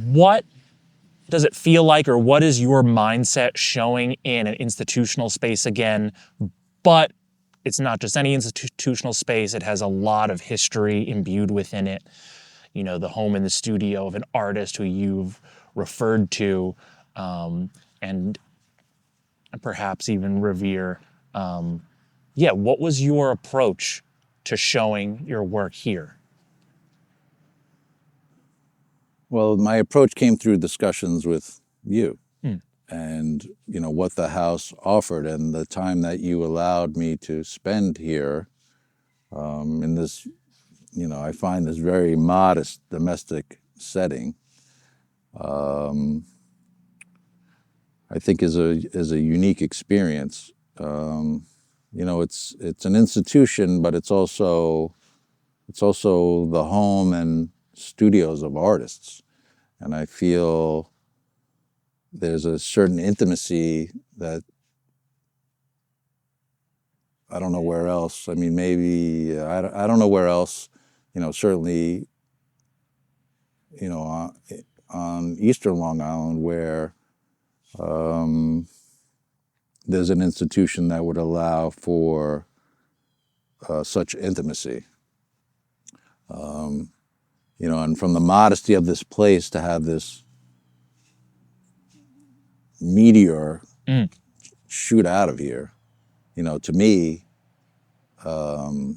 What does it feel like, or what is your mindset showing in an institutional space again? But it's not just any institutional space. It has a lot of history imbued within it. You know, the home and the studio of an artist who you've referred to and perhaps even revere. What was your approach to showing your work here? Well, my approach came through discussions with you and, you know, what the house offered and the time that you allowed me to spend here in this, you know, I find this very modest domestic setting. I think is a unique experience. You know, it's an institution, but it's also the home and studios of artists, and I feel there's a certain intimacy that I don't know where else. I mean, maybe I don't know where else. You know, certainly, you know, on Eastern Long Island where there's an institution that would allow for such intimacy. You know, and from the modesty of this place to have this meteor shoot out of here, you know, to me, I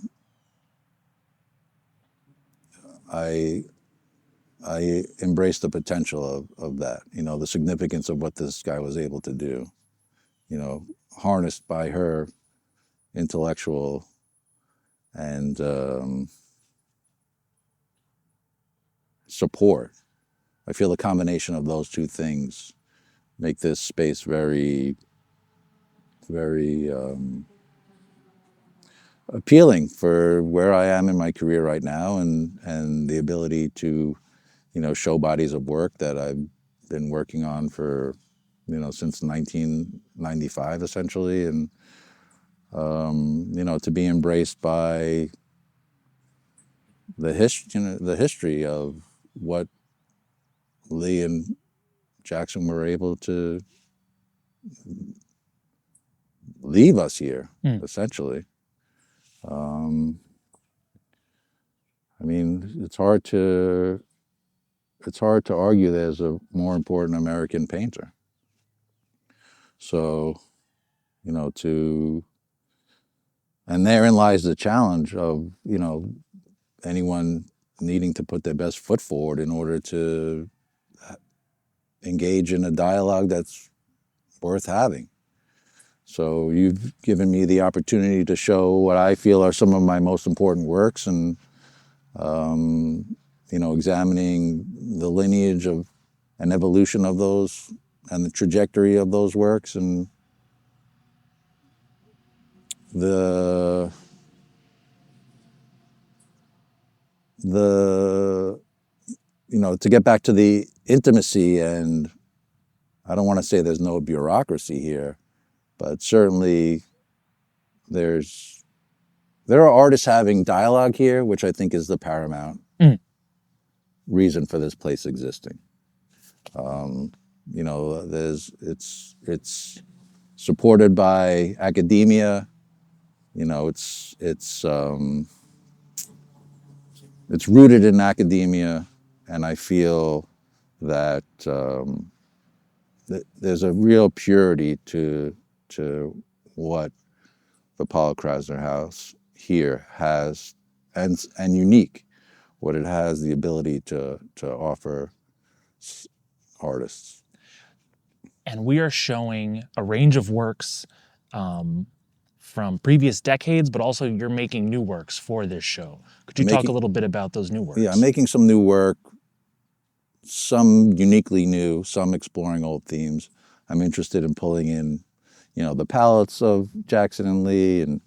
embrace the potential of that, you know, the significance of what this guy was able to do, you know, harnessed by her intellectual and support. I feel the combination of those two things make this space very, very appealing for where I am in my career right now and the ability to, you know, show bodies of work that I've been working on for, you know, since 1995 essentially, and you know, to be embraced by the history of what Lee and Jackson were able to leave us here, essentially. I mean, it's hard to argue there's a more important American painter. So, and therein lies the challenge of, anyone needing to put their best foot forward in order to engage in a dialogue that's worth having. So you've given me the opportunity to show what I feel are some of my most important works, and examining the lineage of and evolution of those and the trajectory of those works, and the to get back to the intimacy. And I don't want to say there's no bureaucracy here, but certainly there are artists having dialogue here, which I think is the paramount reason for this place existing. It's supported by academia. It's rooted in academia, and I feel that there's a real purity to what the Pollock-Krasner House here has, and unique, what it has the ability to offer artists. And we are showing a range of works from previous decades, but also you're making new works for this show. Could you talk a little bit about those new works? Yeah, I'm making some new work, some uniquely new, some exploring old themes. I'm interested in pulling in, the palettes of Jackson and Lee and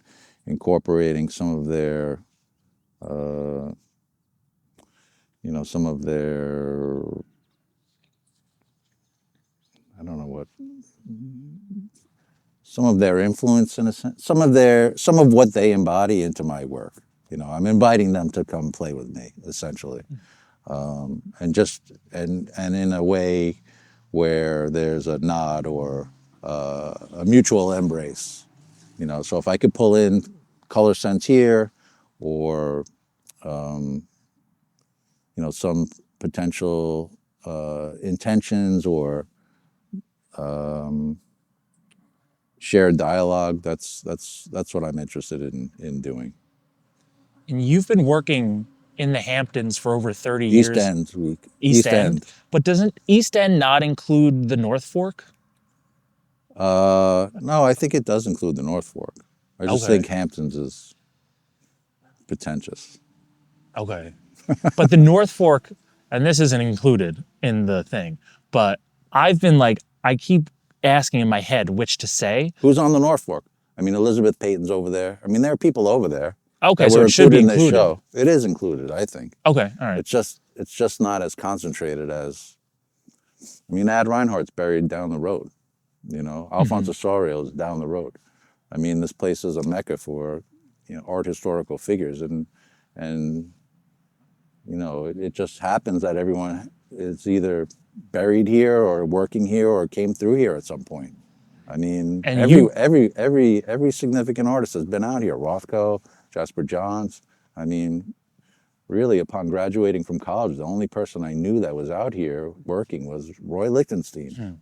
incorporating some of their, some of their influence, in a sense, some of what they embody into my work. I'm inviting them to come play with me, essentially, and in a way where there's a nod or a mutual embrace. So if I could pull in color sense here, or some potential intentions or shared dialogue, that's what I'm interested in doing. And you've been working in the Hamptons for over 30 years. East End. But doesn't East End not include the North Fork? No, I think it does include the North Fork. I just think Hamptons is pretentious. Okay. But the North Fork, and this isn't included in the thing, but I've been I keep asking in my head which to say. Who's on the North Fork? I mean, Elizabeth Peyton's over there. I mean, there are people over there. Okay, so it should be included. In this show. It is included, I think. Okay, all right. It's just not as concentrated as. I mean, Ad Reinhardt's buried down the road. Alfonso Sorrio's down the road. I mean, this place is a mecca for, art historical figures, and it just happens that everyone is either buried here or working here or came through here at some point. I mean, every significant artist has been out here. Rothko, Jasper Johns. I mean, really, upon graduating from college, the only person I knew that was out here working was Roy Lichtenstein.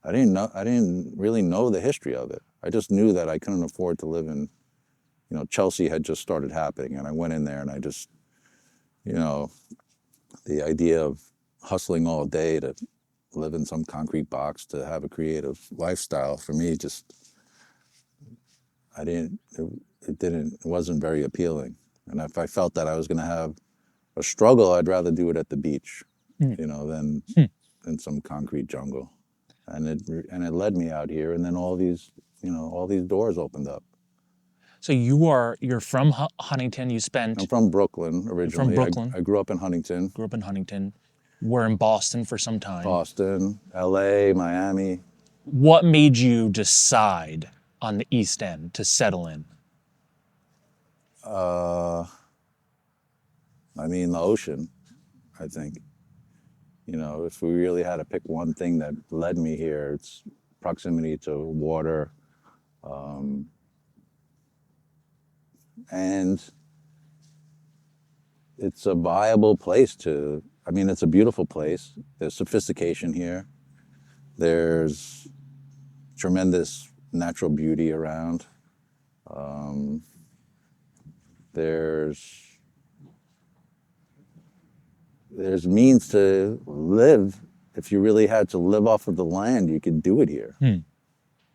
I didn't really know the history of it. I just knew that I couldn't afford to live in, Chelsea had just started happening, and I went in there and I just, the idea of hustling all day to live in some concrete box to have a creative lifestyle, for me, it wasn't very appealing. And if I felt that I was going to have a struggle, I'd rather do it at the beach, than in some concrete jungle. And it led me out here, and then all these doors opened up. So you're from Huntington. I'm from Brooklyn originally. From Brooklyn. I grew up in Huntington. Grew up in Huntington. We're in Boston for some time. Boston, LA, Miami. What made you decide on the East End to settle in? I mean, the ocean, I think. If we really had to pick one thing that led me here, it's proximity to water. And it's a viable place it's a beautiful place. There's sophistication here. There's tremendous natural beauty around. Um, there's means to live. If you really had to live off of the land, you could do it here.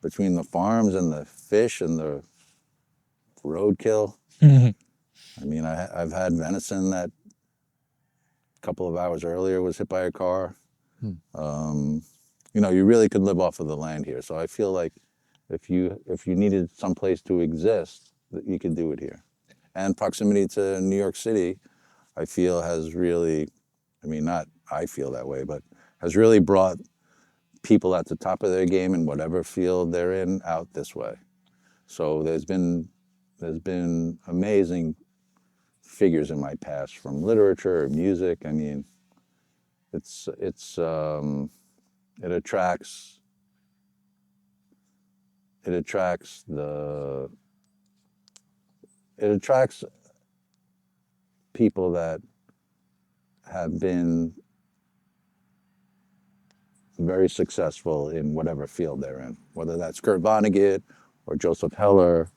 Between the farms and the fish and the roadkill. I mean, I've had venison that a couple of hours earlier was hit by a car. You know, you really could live off of the land here. So I feel like if you needed some place to exist, that you could do it here. And proximity to New York City, I feel has really, I mean, not I feel that way, but has really brought people at the top of their game in whatever field they're in out this way. So there's been amazing figures in my past, from literature or music. I mean, it attracts people that have been very successful in whatever field they're in, whether that's Kurt Vonnegut or Joseph Heller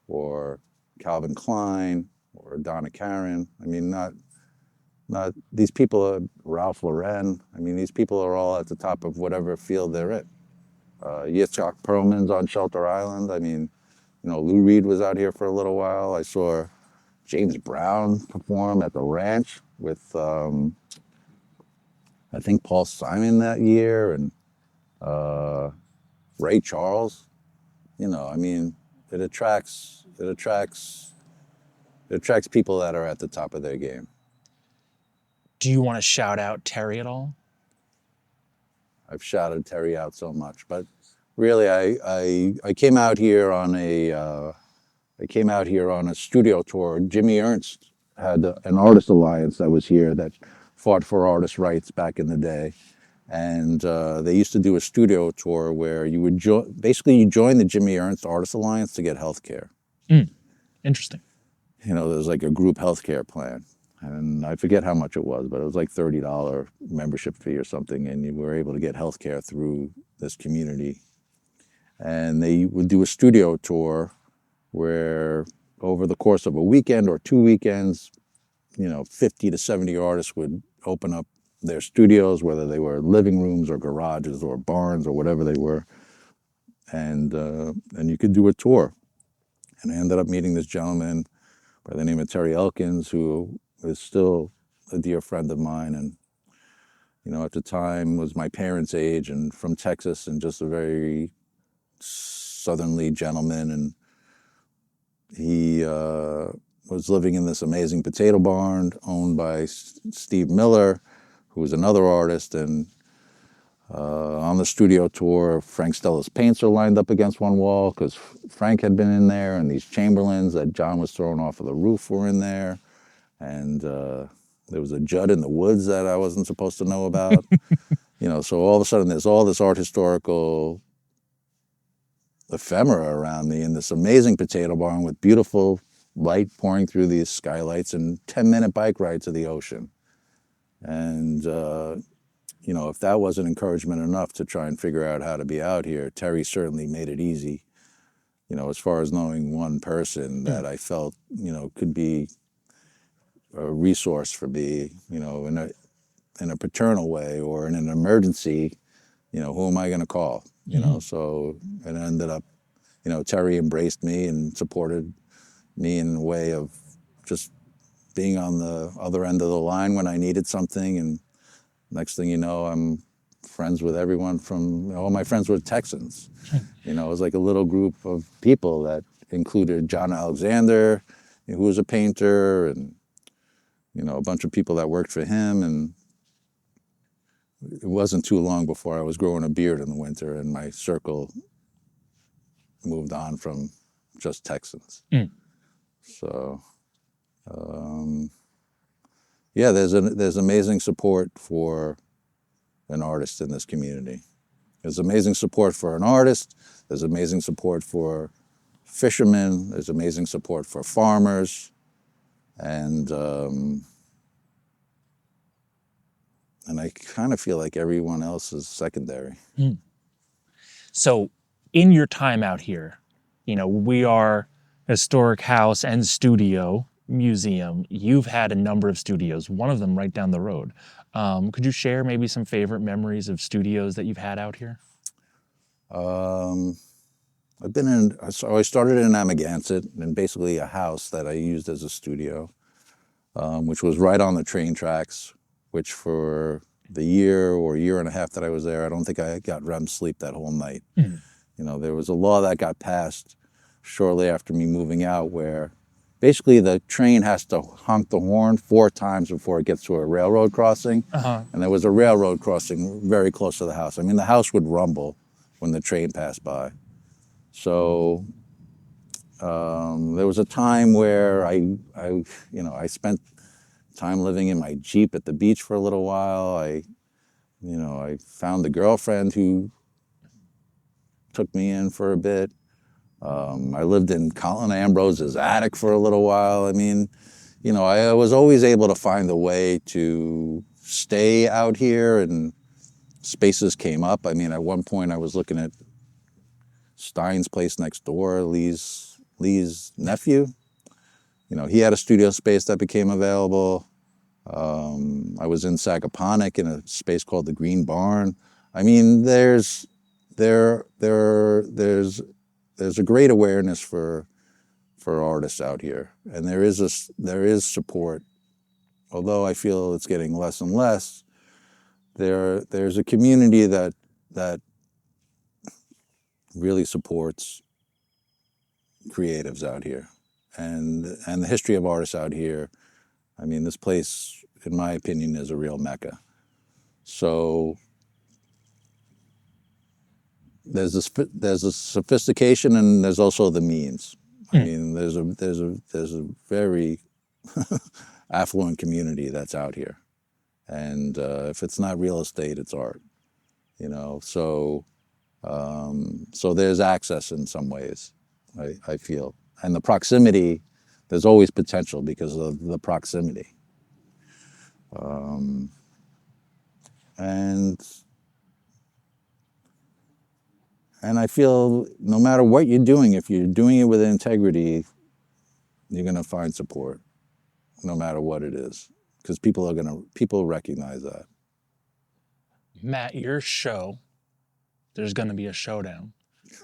or Calvin Klein or Donna Karan. I mean, not these people are Ralph Lauren. I mean, these people are all at the top of whatever field they're in. Yitzhak Perlman's on Shelter Island. I mean, you know, Lou Reed was out here for a little while. I saw James Brown perform at the ranch with, I think, Paul Simon that year, and Ray Charles. You know, I mean, it attracts people that are at the top of their game. Do you want to shout out Terry at all? I've shouted Terry out so much, but really, I came out here on a studio tour. Jimmy Ernst had an artist alliance that was here that fought for artist rights back in the day, and they used to do a studio tour where you would you join the Jimmy Ernst Artist Alliance to get health care. Interesting. You know, there's like a group health care plan. And I forget how much it was, but it was like $30 membership fee or something, and you were able to get health care through this community. And they would do a studio tour where over the course of a weekend or 2 weekends, you know, 50 to 70 artists would open up their studios, whether they were living rooms or garages or barns or whatever they were. And you could do a tour. And I ended up meeting this gentleman by the name of Terry Elkins, who is still a dear friend of mine, and you know, at the time was my parents' age and from Texas, and just a very southernly gentleman. And he was living in this amazing potato barn owned by Steve Miller, who was another artist. And on the studio tour, Frank Stella's paints are lined up against one wall because Frank had been in there, and these Chamberlains that John was throwing off of the roof were in there. And there was a Judd in the woods that I wasn't supposed to know about. You know, so all of a sudden there's all this art historical ephemera around me in this amazing potato barn with beautiful light pouring through these skylights and 10-minute bike ride to the ocean. And, you know, if that wasn't encouragement enough to try and figure out how to be out here, Terry certainly made it easy, you know, as far as knowing one person that I felt, you know, could be a resource for me, you know, in a paternal way or in an emergency. You know, who am I going to call? You know, so it ended up, you know, Terry embraced me and supported me in a way of just being on the other end of the line when I needed something. And next thing you know, I'm friends with everyone from, all my friends were Texans. You know, it was like a little group of people that included John Alexander, who was a painter, and you know, a bunch of people that worked for him. And it wasn't too long before I was growing a beard in the winter, and my circle moved on from just Texans. So, yeah, there's amazing support for an artist in this community. There's amazing support for an artist. There's amazing support for fishermen. There's amazing support for farmers. And I kind of feel like everyone else is secondary. So in your time out here, you know, we are historic house and studio museum. You've had a number of studios, one of them right down the road. Could you share maybe some favorite memories of studios that you've had out here? Um, so I started in Amagansett, and basically a house that I used as a studio, which was right on the train tracks, which for the year or year and a half that I was there, I don't think I got REM sleep that whole night. Mm. You know, there was a law that got passed shortly after me moving out where basically the train has to honk the horn 4 times before it gets to a railroad crossing. Uh-huh. And there was a railroad crossing very close to the house. I mean, the house would rumble when the train passed by. So there was a time where I spent time living in my Jeep at the beach for a little while. I found a girlfriend who took me in for a bit. I lived in Colin Ambrose's attic for a little while. I mean, I was always able to find a way to stay out here, and spaces came up. I mean, at one point I was looking at Stein's place next door, Lee's nephew. He had a studio space that became available. I was in Sagaponack in a space called the Green Barn. I mean, there's a great awareness for artists out here, and there is support. Although I feel it's getting less and less, there's a community that really supports creatives out here, and the history of artists out here. I mean, this place, in my opinion, is a real mecca. So there's a sophistication, and there's also the means. I mean, there's a very affluent community that's out here, and if it's not real estate, it's art. So there's access in some ways. I feel, and the proximity. There's always potential because of the proximity, and I feel no matter what you're doing, if you're doing it with integrity, you're going to find support, no matter what it is, because people recognize that. Matt, your show, there's going to be a showdown,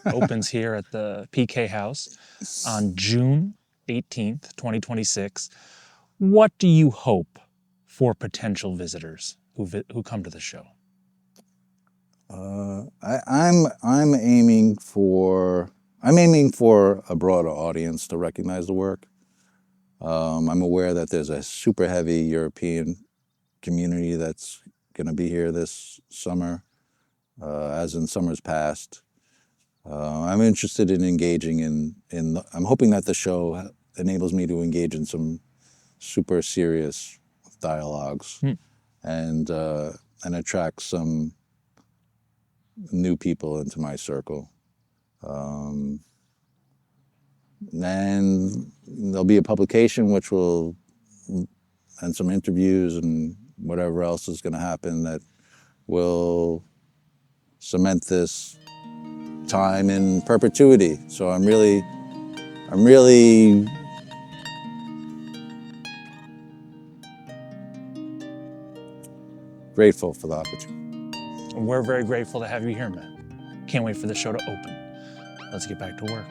opens here at the PK House on June 18th, 2026. What do you hope for potential visitors who come to the show? I'm aiming for a broader audience to recognize the work. I'm aware that there's a super heavy European community that's going to be here this summer, as in summers past. I'm interested in engaging I'm hoping that the show enables me to engage in some super serious dialogues and attract some new people into my circle. And there'll be a publication and some interviews and whatever else is going to happen that will cement this time in perpetuity. So I'm really grateful for the opportunity. We're very grateful to have you here, Matt. Can't wait for the show to open. Let's get back to work.